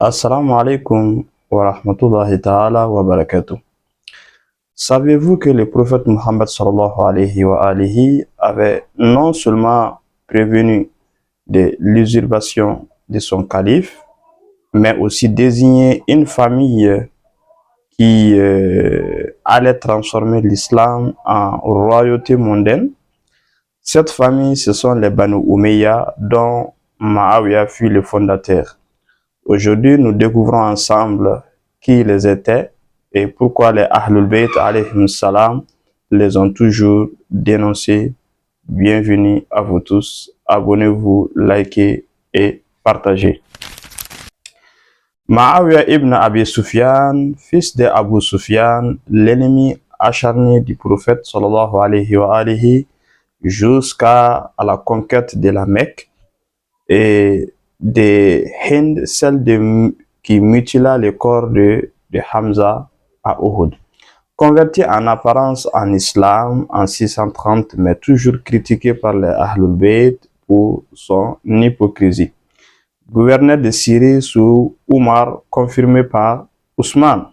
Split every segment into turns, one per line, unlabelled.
Assalamu alaikum wa rahmatullahi ta'ala wa barakatuh. Savez-vous que le prophète Muhammad sallallahu alayhi wa alihi avait non seulement prévenu de l'usurpation de son calife, mais aussi désigné une famille qui allait transformer l'islam en royauté mondaine? Cette famille, ce sont les Banu Umayya dont Muawiyah fut le fondateur. Aujourd'hui, nous découvrons ensemble qui les étaient et pourquoi les Ahlul Bayt alayhim salam les ont toujours dénoncés. Bienvenue à vous tous. Abonnez-vous, likez et partagez. Muawiyah ibn Abi Sufyan, fils de Abu Sufyan, l'ennemi acharné du prophète sallallahu alayhi wa alihi jusqu'à la conquête de la Mecque et de Hind, celle qui mutila le corps de Hamza à Uhud. Converti en apparence en islam en 630, mais toujours critiqué par les Ahlul Bayt pour son hypocrisie. Gouverneur de Syrie sous Omar, confirmé par Ousmane.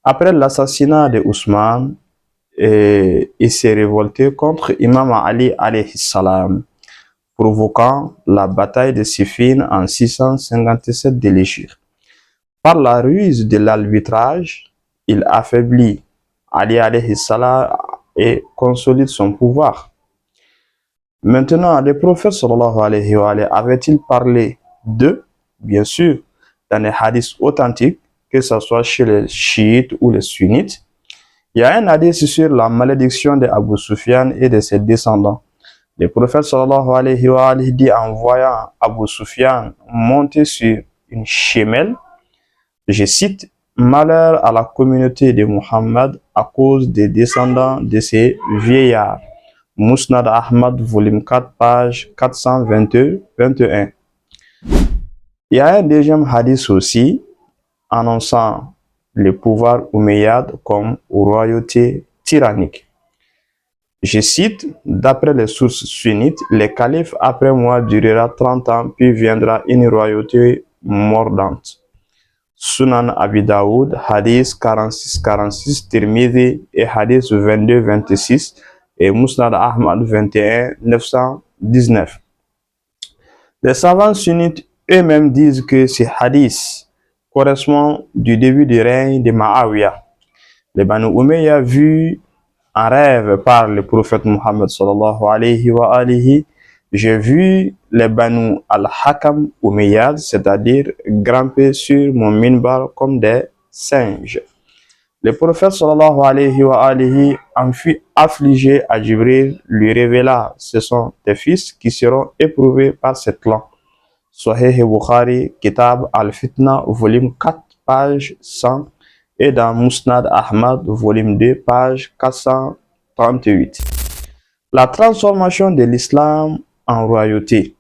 Après l'assassinat de Ousmane, il s'est révolté contre Imam Ali alayhi salam, provoquant la bataille de Siffin en 657 de l'Hégire. Par la ruse de l'arbitrage, il affaiblit Ali alayhi salam et consolide son pouvoir. Maintenant, le prophète sallallahu alayhi wa alayhi avait-il parlé d'eux? Bien sûr, dans les hadiths authentiques, que ce soit chez les chiites ou les sunnites. Il y a un hadith sur la malédiction d'Abu Sufyan et de ses descendants. Le prophète sallallahu alayhi wa alayhi dit en voyant Abu Sufyan monter sur une chemelle, je cite, « Malheur à la communauté de Muhammad à cause des descendants de ces vieillards. » Musnad Ahmad, volume 4, page 421. Il y a un deuxième hadith aussi annonçant le pouvoir omeyyade comme royauté tyrannique. Je cite, d'après les sources sunnites, le calife après moi durera 30 ans, puis viendra une royauté mordante. Sunan Abi Daoud, hadith 46-46, Tirmidhi et hadith 22-26 et Musnad Ahmad 21-919. Les savants sunnites eux-mêmes disent que ces hadiths correspondent du début du règne de Muawiyah. Les Banu Umayya vus en rêve par le prophète Muhammad sallallahu alayhi wa alihi, j'ai vu les Banu al-Hakam Umayyad, c'est-à-dire grimper sur mon minbar comme des singes. Le prophète sallallahu alayhi wa alihi en fut affligé à Jibril, lui révéla, ce sont tes fils qui seront éprouvés par cette langue. Sahih Bukhari, Kitab al-Fitna, volume 4, page 100. Et dans Musnad Ahmad, volume 2, page 438. La transformation de l'islam en royauté.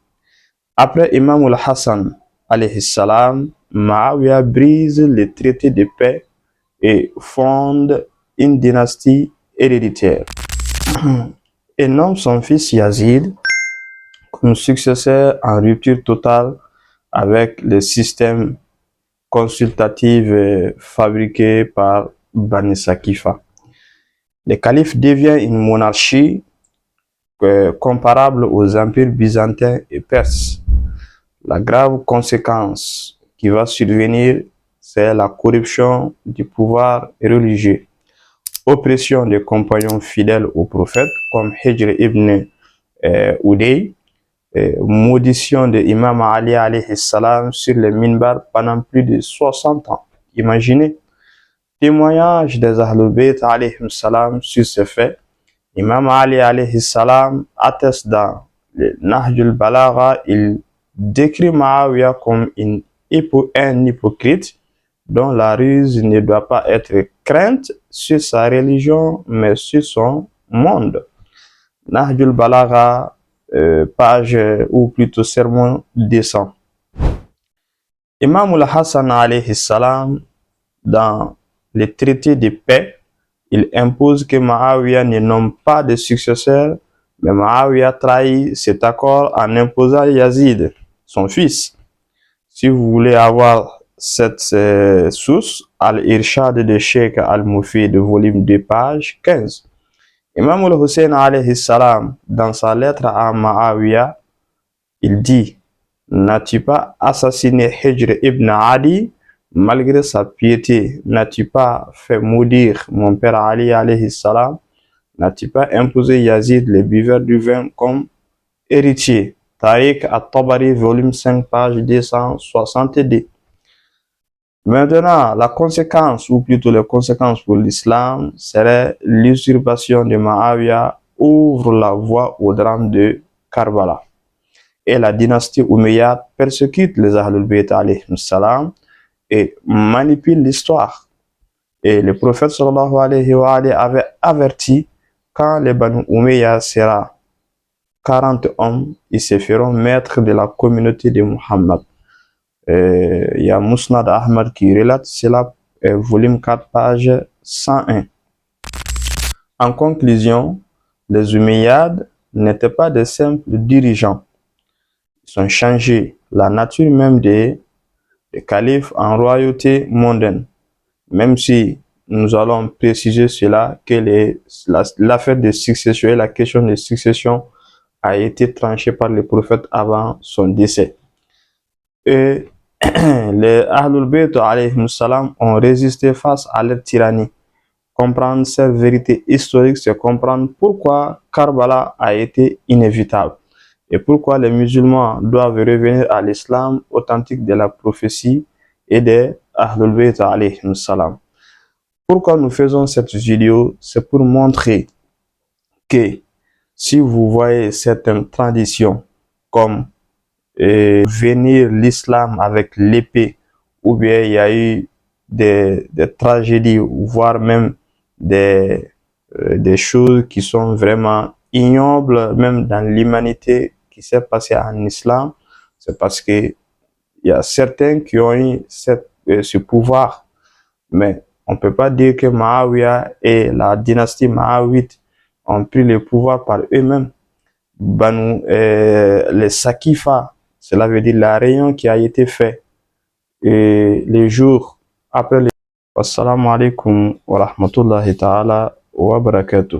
Après Imam al-Hassan, alayhi salam, Muawiyah brise le traité de paix et fonde une dynastie héréditaire. Et nomme son fils Yazid comme successeur en rupture totale avec le système consultative fabriquée par Bani Sakifa. Le calife devient une monarchie comparable aux empires byzantins et perses. La grave conséquence qui va survenir, c'est la corruption du pouvoir religieux, oppression des compagnons fidèles au prophète comme Hijr ibn Uday, maudition de Imam Ali alayhi salam sur le minbar pendant plus de 60 ans. Imaginez, témoignage des Ahlul Bayt alayhi salam sur ce fait. Imam Ali alayhi salam atteste dans le Nahjul Balagha, il décrit Muawiyah comme un hypocrite dont la ruse ne doit pas être crainte sur sa religion mais sur son monde. Nahjul Balagha, page ou plutôt sermon 200. Imam al-Hassan alayhi salam, dans les traités de paix, il impose que Muawiyah ne nomme pas de successeur, mais Muawiyah trahit cet accord en imposant Yazid, son fils. Si vous voulez avoir cette source, Al-Irshad de Sheikh Al-Mufid, volume 2, page 15. Imam al-Hussein alayhi salam, dans sa lettre à Ma'awiya, il dit: n'as-tu pas assassiné Hijr ibn Ali malgré sa piété? N'as-tu pas fait maudire mon père Ali alayhi salam? N'as-tu pas imposé Yazid, le buveur du vin, comme héritier? Tariq at-Tabari, volume 5, page 262. Maintenant, la conséquence, ou plutôt les conséquences pour l'islam, serait l'usurpation de Ma'awiya ouvre la voie au drame de Karbala. Et la dynastie Umayyad persécute les Ahlul Bayt alayhim salam et manipule l'histoire. Et le prophète sallallahu alayhi wa alayhi avait averti: quand les Banu Umayyad sera 40 hommes, ils se feront maîtres de la communauté de Muhammad. Il y a Musnad Ahmad qui relate cela, volume 4, page 101. En conclusion, les Umayyads n'étaient pas de simples dirigeants. Ils ont changé la nature même des califes en royauté mondaine. Même si nous allons préciser cela, que l'affaire de succession et la question de succession a été tranchée par le prophète avant son décès. Et les Ahlul Bayt alayhim salam ont résisté face à leur tyrannie. Comprendre cette vérité historique, c'est comprendre pourquoi Karbala a été inévitable et pourquoi les musulmans doivent revenir à l'islam authentique de la prophétie et des Ahlul Bayt alayhim salam. Pourquoi nous faisons cette vidéo? C'est pour montrer que si vous voyez certaines traditions comme venir l'islam avec l'épée, ou bien il y a eu des tragédies, voire même des choses qui sont vraiment ignobles, même dans l'humanité, qui s'est passé en islam, c'est parce que il y a certains qui ont eu ce pouvoir. Mais on ne peut pas dire que Ma'awiya et la dynastie Ma'awite ont pris le pouvoir par eux-mêmes. Les Sakifa, cela veut dire la réunion qui a été faite les jours après les... Assalamu alaikum wa rahmatullahi ta'ala wa barakatuh.